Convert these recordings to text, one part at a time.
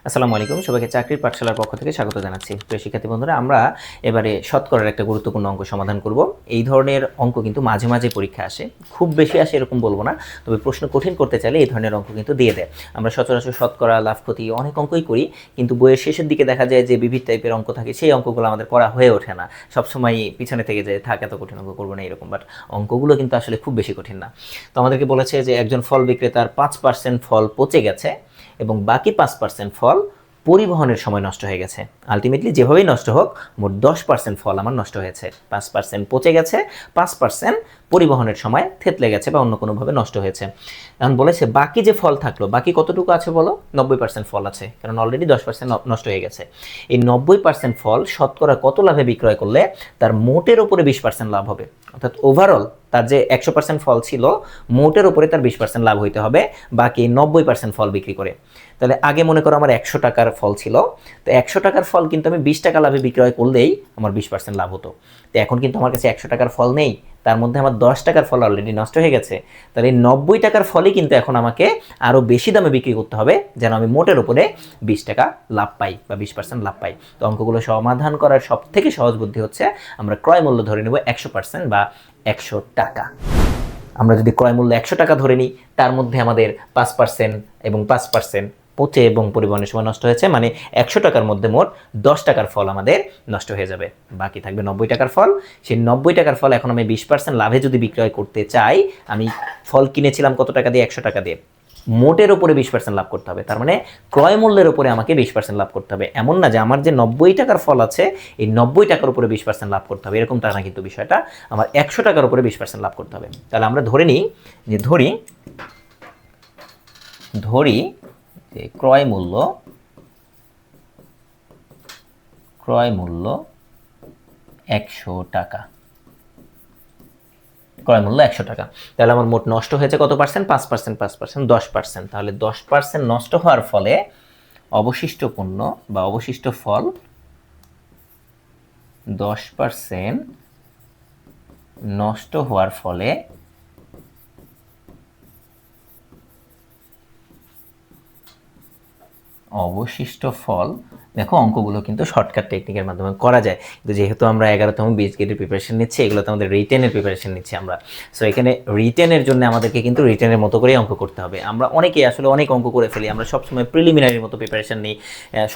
আসসালামু আলাইকুম, সবাইকে চাকরির পাঠশালার পক্ষ থেকে স্বাগত জানাচ্ছি। প্রিয় শিক্ষার্থী বন্ধুরা, আমরা এবারে শতকরার একটা গুরুত্বপূর্ণ অঙ্ক সমাধান করব। এই ধরনের অঙ্ক কিন্তু মাঝে মাঝে পরীক্ষা আসে, খুব বেশি আসে এরকম বলবো না, তবে প্রশ্ন কঠিন করতে চাইলে এই ধরনের অঙ্ক কিন্তু দিয়ে দেয়। আমরা সচরাচর শতকরা, লাভ ক্ষতি অনেক অঙ্কই করি, কিন্তু বইয়ের শেষের দিকে দেখা যায় যে বিবিধ টাইপের অঙ্ক থাকে, সেই অঙ্কগুলো আমাদের করা হয়ে ওঠে না। সবসময় পিছনে থেকে যায়, থাক এত কঠিন অঙ্ক করবো না এরকম, বাট অঙ্কগুলো কিন্তু আসলে খুব বেশি কঠিন না। তো আমাদেরকে বলেছে যে একজন ফল বিক্রেতার 5% ফল পচে গেছে এবং বাকি 5% ফল পরিবহনের সময় নষ্ট হয়ে গেছে। আলটিমেটলি যেভাবেই নষ্ট হোক, মোট 10% ফল আমার নষ্ট হয়েছে। 5% পচে গেছে, 5% পরিবহনের সময় থেতলে গেছে বা অন্য কোনোভাবে নষ্ট হয়েছে। এখন বলেছে বাকি যে ফল থাকলো, বাকি কতটুকু আছে বলো? 90% ফল আছে, কারণ অলরেডি 10% নষ্ট হয়ে গেছে। এই 90% ফল শতকরা কত লাভে বিক্রয় করলে তার মোটের উপরে 20% লাভ হবে? অর্থাৎ ওভারঅল তার যে 100% ফল ছিল, মোটের উপরে তার 20% লাভ হইতে হবে বাকি 90% ফল বিক্রি করে। তাহলে আগে মনে করো আমার 100 টাকার ফল ছিল, তো 100 টাকার ফল কিন্তু আমি 20 টাকা লাভে বিক্রয় করলেই আমার 20% লাভ হতো। তো এখন কিন্তু আমার কাছে 100 টাকার ফল নেই, তার মধ্যে আমার 10 টাকার ফল অলরেডি নষ্ট হয়ে গেছে। তাহলে এই 90 টাকার ফলই কিন্তু এখন আমাকে আরও বেশি দামে বিক্রি করতে হবে, যেন আমি মোটের উপরে 20 টাকা লাভ পাই বা 20% লাভ পাই। তো অঙ্কগুলো সমাধান করার সব থেকে সহজ বুদ্ধি হচ্ছে আমরা ক্রয় মূল্য ধরে নেব 100% বা 100 টাকা। আমরা যদি ক্রয় মূল্য 100 টাকা ধরে নিই, তার মধ্যে আমাদের 5% এবং 5% পচে এবং পরিবহনের সময় নষ্ট হয়েছে, মানে 100 টাকার মধ্যে মোট 10 টাকার ফল আমাদের নষ্ট হয়ে যাবে। বাকি থাকবে 90 টাকার ফল। সেই 90 টাকার ফল এখন আমি 20% লাভে যদি বিক্রয় করতে চাই, আমি ফল কিনেছিলাম কত টাকা দিয়ে? 100 টাকা দিয়ে। মোটের উপরে 20% লাভ করতে হবে, তার মানে ক্রয় মূল্যের উপরে আমাকে 20% লাভ করতে হবে। এমন না যে আমার যে 90 টাকার ফল আছে, এই 90 টাকার উপরে 20% লাভ করতে হবে, এরকমটা না কিন্তু বিষয়টা। আমার 100 টাকার উপরে 20% লাভ করতে হবে। তাহলে আমরা ধরে নিই যে ধরি যে ক্রয় মূল্য 100 টাকা। ক্রয় মূল্য 100 টাকা। তাহলে আমার মোট নষ্ট হয়েছে কত পার্সেন্ট? 5%, 5%, 10%। তাহলে 10% নষ্ট হওয়ার ফলে অবশিষ্ট পণ্য বা অবশিষ্ট ফল 10% নষ্ট হওয়ার ফলে অবশিষ্ট ফল, দেখো অঙ্কগুলো কিন্তু শর্টকাট টেকনিকের মাধ্যমে করা যায়, কিন্তু যেহেতু আমরা 11তম বিএস গ্রেডের প্রিপারেশন নিচ্ছি, এগুলো তো আমাদের রিটেনের প্রিপারেশন নিচ্ছি আমরা। সো এখানে রিটেনের জন্য আমাদেরকে কিন্তু রিটেনের মতো করেই অঙ্ক করতে হবে। আমরা অনেকেই আসলে অনেক অঙ্ক করে ফেলি, আমরা সবসময় প্রিলিমিনারির মতো প্রিপারেশন নিই।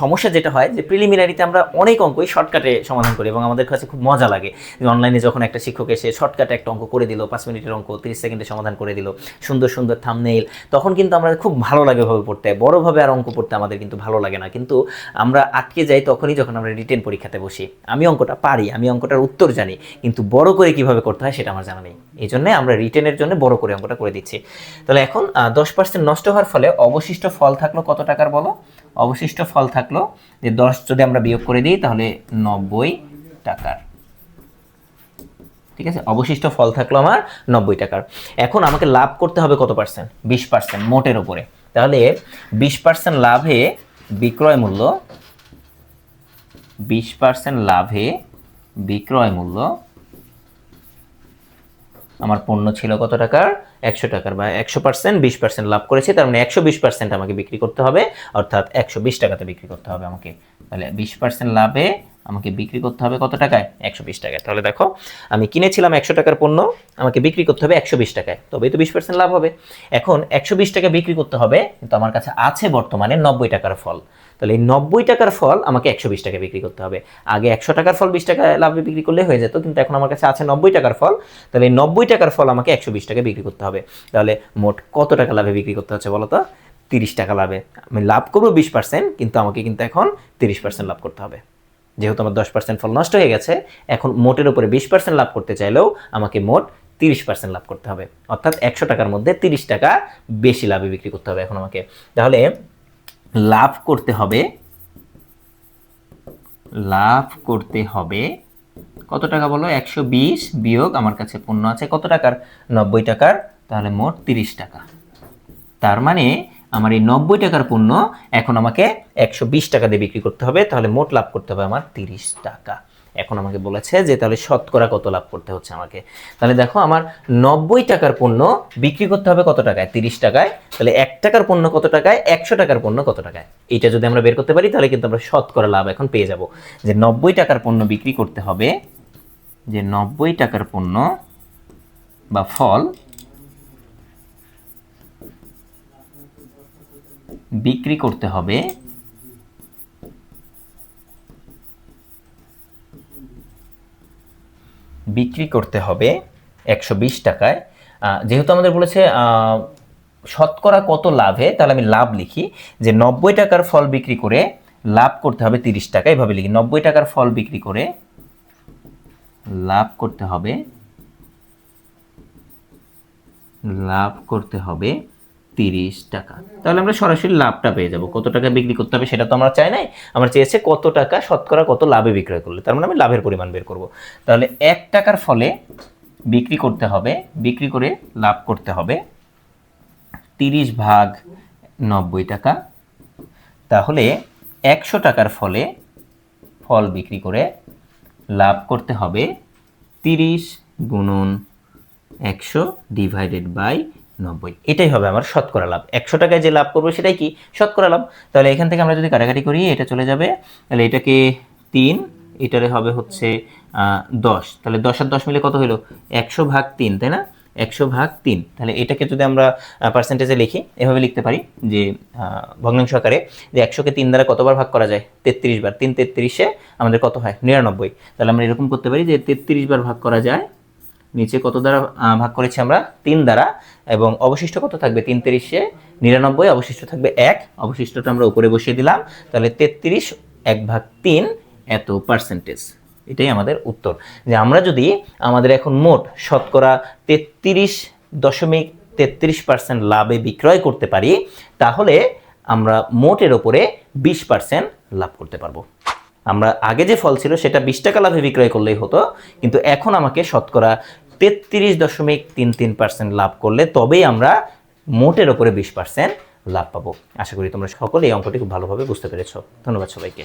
সমস্যা যেটা হয় যে প্রিলিমিনারিতে আমরা অনেক অঙ্কই শর্টকাটে সমাধান করি এবং আমাদের কাছে খুব মজা লাগে। অনলাইনে যখন একটা শিক্ষক এসে শর্টকাটে একটা অঙ্ক করে দিল, 5 মিনিটের অঙ্ক 30 সেকেন্ডে সমাধান করে দিল, সুন্দর সুন্দর থাম্বনেইল, তখন কিন্তু আমরা খুব ভালো লাগে ভাবে পড়তে। বড়ভাবে আর অঙ্ক পড়তে আমাদের কিন্তু ভালো লাগে না, কিন্তু আমরা আটকে যাই তখনই যখন আমরা রিটেন পরীক্ষাতে বসি। আমি অঙ্কটা পারি, আমি অঙ্কটার উত্তর জানি, কিন্তু বড় করে কিভাবে করতে হয় সেটা আমার জানা নেই। এই জন্য আমরা রিটেনের জন্য বড় করে অঙ্কটা করে দিচ্ছি। তাহলে এখন 10% নষ্ট হওয়ার ফলে অবশিষ্ট ফল থাকলো কত টাকার বলো? অবশিষ্ট ফল থাকলো যে 10 যদি আমরা বিয়োগ করে দিই তাহলে 90 টাকার। ঠিক আছে, অবশিষ্ট ফল থাকলো আমার 90 টাকার। এখন আমাকে লাভ করতে হবে কত পার্সেন্ট? 20% মোটের উপরে। তাহলে 20% লাভে বিক্রয় মূল্য, 20% লাভে বিক্রয় মূল্য, আমার পণ্য ছিল কত টাকার? 100 টাকার, বা 100% 20% লাভ করেছে, তার মানে 120% আমাকে বিক্রি করতে হবে, অর্থাৎ 120 টাকাতে বিক্রি করতে হবে আমাকে। তাহলে 20% লাভে আমাকে বিক্রি করতে হবে কত টাকায়? 120 টাকায়। তাহলে দেখো আমি কিনেছিলাম 100 টাকার পণ্য, আমাকে বিক্রি করতে হবে 120 টাকায়, তবেই তো 20% লাভ হবে। এখন 120 টাকা বিক্রি করতে হবে, কিন্তু আমার কাছে আছে বর্তমানে 90 টাকার ফল। তাহলে এই 90 টাকার ফল আমাকে 120 টাকায় বিক্রি করতে হবে। আগে 100 টাকার ফল 20 টাকা লাভে বিক্রি করলে হয়ে যেত, কিন্তু এখন আমার কাছে আছে 90 টাকার ফল। তাহলে এই 90 টাকার ফল আমাকে 120 টাকায় বিক্রি করতে হবে। তাহলে মোট কত টাকা লাভে বিক্রি করতে হচ্ছে বলো তো? 30 টাকা লাভে। আমি লাভ করবো 20%, কিন্তু আমাকে কিন্তু এখন 30% লাভ করতে হবে। যেহেতু আমার 10% ফল নষ্ট হয়ে গেছে, এখন মোটের উপরে 20% লাভ করতে চাইলেও আমাকে মোট 30% লাভ করতে হবে, অর্থাৎ 100 টাকার মধ্যে 30 টাকা বেশি লাভে বিক্রি করতে হবে এখন আমাকে। তাহলে লাভ করতে হবে কত টাকা বলো? 120 বিয়োগ আমার কাছে পণ্য আছে কত টাকার? 90 টাকার, তাহলে মোট 30 টাকা। তার মানে আমার এই 90 টাকার পণ্য এখন আমাকে 120 টাকা দিয়ে বিক্রি করতে হবে, তাহলে মোট লাভ করতে হবে আমার 30 টাকা। এখন আমাকে বলেছে যে তাহলে শতকরা কত লাভ করতে হচ্ছে আমাকে। তাহলে দেখো আমার 90 টাকার পণ্য বিক্রি করতে হবে কত টাকায়? 30 টাকায়। তাহলে 1 টাকার পণ্য কত টাকায়? 100 টাকার পণ্য কত টাকায়? এইটা যদি আমরা বের করতে পারি তাহলে কিন্তু আমরা শতকরা লাভ এখন পেয়ে যাব। যে 90 টাকার পণ্য বিক্রি করতে হবে, যে 90 টাকার পণ্য বা ফল বিক্রি করতে হবে 120 টাকায়। যেহেতু আমাদের বলেছে শতকরা কত লাভে, তাহলে আমি লাভ লিখি যে 90 টাকার ফল বিক্রি করে লাভ করতে হবে 30 টাকা। এভাবে লিখি 90 টাকার ফল বিক্রি করে লাভ করতে হবে 30 টাকা। তাহলে আমরা সরাসরি লাভটা পেয়ে যাব। কত টাকা বিক্রি করতে হবে সেটা তো আমরা চাই নাই, আমরা চেয়েছে কত টাকা শতকরা কত লাভে বিক্রয় করলে, তার মানে আমি লাভের পরিমাণ বের করব। তাহলে 1 টাকার ফলে বিক্রি করে লাভ করতে হবে 30 ভাগ 90 টাকা। তাহলে 100 টাকার ফল বিক্রি করে লাভ করতে হবে 30 গুণন 100 ডিভাইডেড বাই 90। এটাই হবে আমার শতকরা লাভ। 100 টাকায় যে লাভ করবো সেটাই কি? শতকরা লাভ। তাহলে এখান থেকে আমরা যদি কাটাকাটি করি এটা চলে যাবে, তাহলে এটাকে 3, এটারে হবে হচ্ছে 10। তাহলে 10 আর 10 মিলে কত হলো? 100 ভাগ 3, তাই না? 100 ভাগ 3। তাহলে এটাকে যদি আমরা পার্সেন্টেজে লিখি, এভাবে লিখতে পারি যে ভগ্নাংশ আকারে, যে 100কে 3 দ্বারা কতবার ভাগ করা যায়? 33 বার। 3 33-এ আমাদের কত হয়? 99। তাহলে আমরা এরকম করতে পারি যে 33 বার ভাগ করা যায়, নিচে কত দ্বারা ভাগ করেছি আমরা? 3 দ্বারা, এবং অবশিষ্ট কত থাকবে? 3 33-এ 99, অবশিষ্ট থাকবে 1, অবশিষ্টটা আমরা উপরে বসিয়ে দিলাম। তাহলে 33 1/3 এত পার্সেন্টেজ। এটাই আমাদের উত্তর। যে আমরা যদি আমাদের এখন মোট শতকরা 33.33% লাভে বিক্রয় করতে পারি, তাহলে আমরা মোটের ওপরে 20% লাভ করতে পারবো। আমরা আগে যে ফল ছিল সেটা 20 টাকা লাভে বিক্রয় করলেই হতো, কিন্তু এখন আমাকে শতকরা 33.33% লাভ করলে তবেই আমরা মোটের ওপরে 20% লাভ পাবো। আশা করি তোমরা সকলে এই অঙ্কটি খুব ভালোভাবে বুঝতে পেরেছো। ধন্যবাদ সবাইকে।